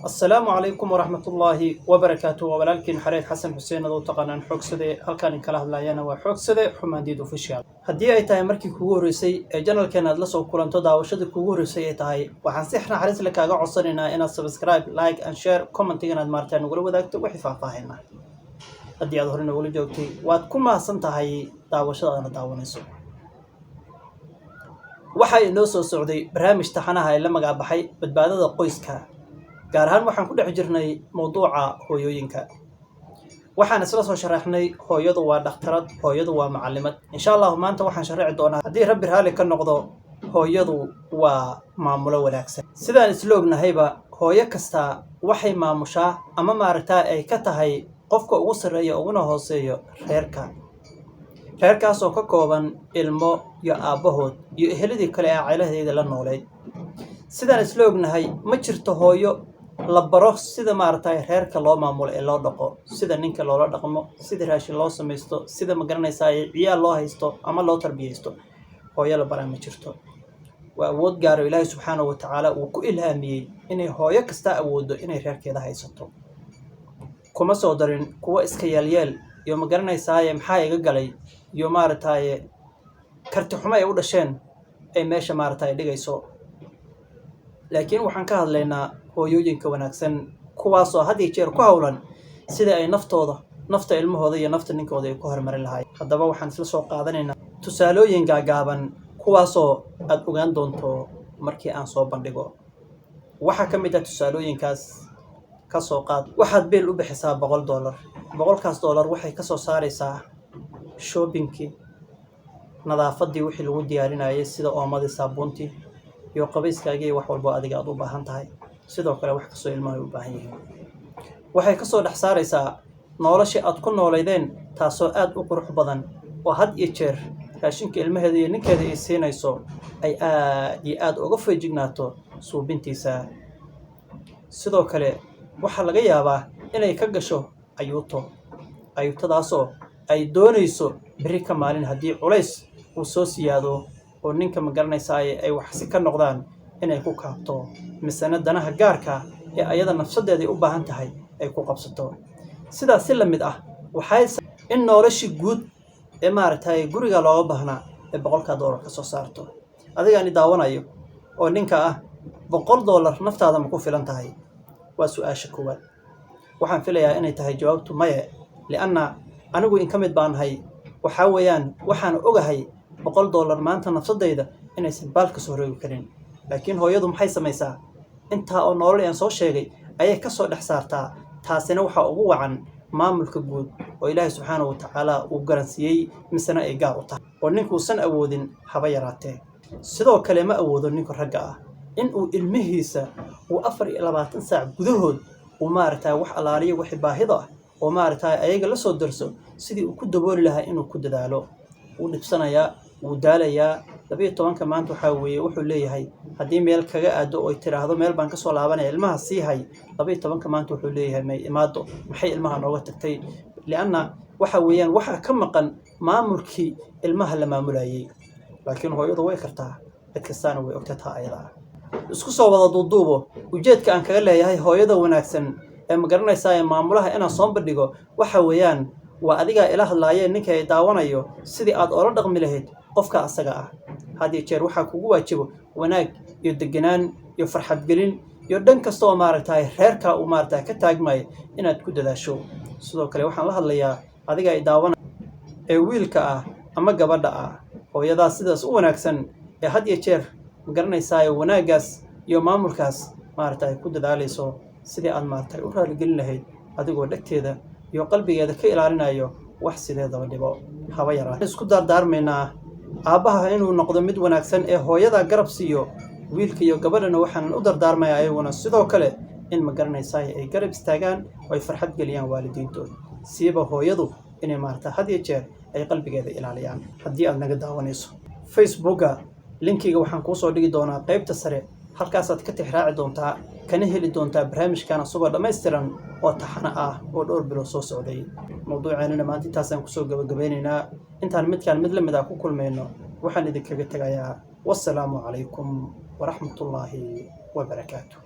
السلام عليكم ورحمة الله وبركاته ولكن حريت حسن حسين adoo taqaanaan xoogsade halkan in kala hadlayana waa xoogsade xumaandiid official haddii ay tahay markii kugu horeysay ee channelkeena aad la soo kulanto daawashada kugu horeysay ay tahay waxaan si naxariis leh kaaga codsanaynaa inaad subscribe like and share comment inaad maartaan nagula wadaagto wixii faahfaahin ah haddii aad hore nagula joogtay waad ku mahadsan tahay daawashada aad daawanayso waxay inoo soo socday barnaamij taxanaha ee la magac baxay badbaadada qoyska gaar ahaan waxaan ku dhex jirnay mowduuca hooyooyinka waxaan isla soo sharaxnay hooyadu waa dhakhtarad hooyadu waa macallimad insha Allah maanta waxaan sharaxi doonaa haddii rabbi raali ka noqdo hooyadu waa maamulo wanaagsan sidaan isla ognahayba hooyo kasta waxay maamushaa ama maaragtaa ay ka tahay qofka ugu sarreeya uguna hooseeyo reerkaas oo ka kooban ilmo iyo aabahood iyo eheladii kale ee cailadeeda la nooleed sidaan isla ognahay ma jirto hooyo la baro sida maaragtay reerka loo maamulo ee loo dhaqo sida ninka loola dhaqmo sida raashin loo sameesto sida ma garanaysaa ciyaal loo haysto ama loo tarbiyeysto hooyo la baraa ma jirto waa awood gaar ah Ilaahay subxaanahu wa ta'aala uu ku ilhaamiyay inay hooyo kasta awoodo inay reerkeeda haysato kuma soo darin kuwa iska yeel iyo ma garanaysaa maxaa iga galay iyo maaragtay karti xumo ay u dhasheen ay meesha maaragtay dhigayso laakiin waxaan ka hadlaynaa hooyooyinka wanaagsan kuwaas oo had iyo jeer ku hawlan sida ay nafta ilmahooda iyo nafta ninkooda ay ku hormarin lahaayeen haddaba waxaan isla soo qaadanaynaa tusaalooyin gaagaaban kuwaas oo aad ogaan doonto markii aan soo bandhigo waxa ka mid ah tusaalooyinkaas ka soo qaad waxaad biil u bixisaa $100 $100 waxay ka soo saaraysaa shoppingkii nadaafadii wixii lagu diyaarinayay sida oomadii saabuuntii iyo qabayskaagii wax walba adiga aad u baahan tahay sidoo kale wax kasoo ilmaha u baahan yihiin waxay ka soo dhex saaraysaa noloshii aad ku nooleydeen taasoo aad u qurux badan oo had iyo jeer raashinka ilmaheeda iyo ninkeeda ay siinayso ay aad uga feejignaato suubintiisa sidoo kale waxa laga yaabaa inay ka gasho ayuutadaasoo ay doonayso biri ka maalin haddii culays uu soo siyaado oo ninka ma garanaysaa ay wax si ka noqdaan inay ku kaabto misana danaha gaarka ee ayada nafsadeeda u baahan tahay ay ku qabsato sidaas si lamid ah waxay in noloshii guud ee maaragtay guriga looga baahnaa ee $100 ka soo saarto adigaani daawanayo oo ninka ah $100 naftaada ma ku filan tahay waa su'aasha koowaad waxaan filayaa inay tahay jawaabtu maya lianna anigu in ka mid baan hay waxa weeyaan waxaan ogahay $100 maanta nafsadayda inaysan baalka soo rogi karin laakiin hooyadu maxay samaysaa inta oo nolol aan soo sheegay ayay ka soo dhex saartaa taasina waxa ugu wacan maamulka guud oo Ilaahay subxaanahu wa ta'aala uu garansiyay misana ay gaar u tahay oo ninku san awoodin haba yaraatee sidoo kale ma awoodo ninka ragga ah in uu ilmihiisa uu 24 saac gudahood uu maaragtay wax alaaliyo wax baahida ah oo maaragtay ayaga la soo darso sidii uu ku dabooli lahaa inuu ku dadaalo uu dhibsanayaa uu daalayaa 12 maanta waxa weeye wuxuu leeyahay haddii meel kaga aado oo tiraahdo meel baan ka soo laabanay ilmaha sii hay 12 maanta wuxuu leeyahay may imaado maxay ilmaha nooga tagtay lianna waxa weeyaan waxa ka maqan maamulkii ilmaha la maamulayay laakiin hooyadu way kartaa cid kastaana way ogtahay ayada isku soo wada duuduubo ujeedka aan kaga leeyahay hooyada wanaagsan ee ma garanaysaa maamulaha inaan soo bandhigo waxa weeyaan waa adiga ila hadlaayeen ninka ay daawanayo sidii aad ula dhaqmi lahayd qofka asaga ah hadii jeer waxa kugu waajibo wanaag iyo deganaan iyo farxad gelin iyo dhan kasta oo maaragtay reerka uu maaragtay ka taagmay inaad ku dadaasho sidoo kale waxaan la hadlayaa adiga ay daawanay ee wiilka ah ama gabadha ah hooyada sidaas u wanaagsan ee had iyo jeer ma garanaysaa wanaagaas iyo maamulkaas maaragtay ku dadaalayso sidii aad maaragtay u raali gelin lahayd adigoo dhagteeda iyo qalbigeeda ka ilaalinayo wax sideedaba dhibo haba yaraan isku dardaarmeynaa aabaha inuu noqdo mid wanaagsan ee hooyada garab siiyo wiilka iyo gabadhana waxaan u dardaarmayaa ayaguna sidoo kale in ma garanaysaa ay garab istaagaan oo ay farxad geliyaan waalidiintooda siiba hooyadu inay maaragtay had iyo jeer ay qalbigeeda ilaaliyaan haddii aad naga daawanayso facebooka linkiga waxaan kuu soo dhigi doonaa qaybta sare halkaasaad ka tixraaci doontaa kana heli doontaa barnaamijkan asagoo dhammaystiran oo taxana ah oo dhowr bilood soo socday mowduuceennana maanta intaasaan kusoo gabagabeynaynaa intaan midkaan mid la mid ah ku kulmayno waxaan idinkaga tegayaa wassalaamu calaykum waraxmatullaahi wabarakaatuh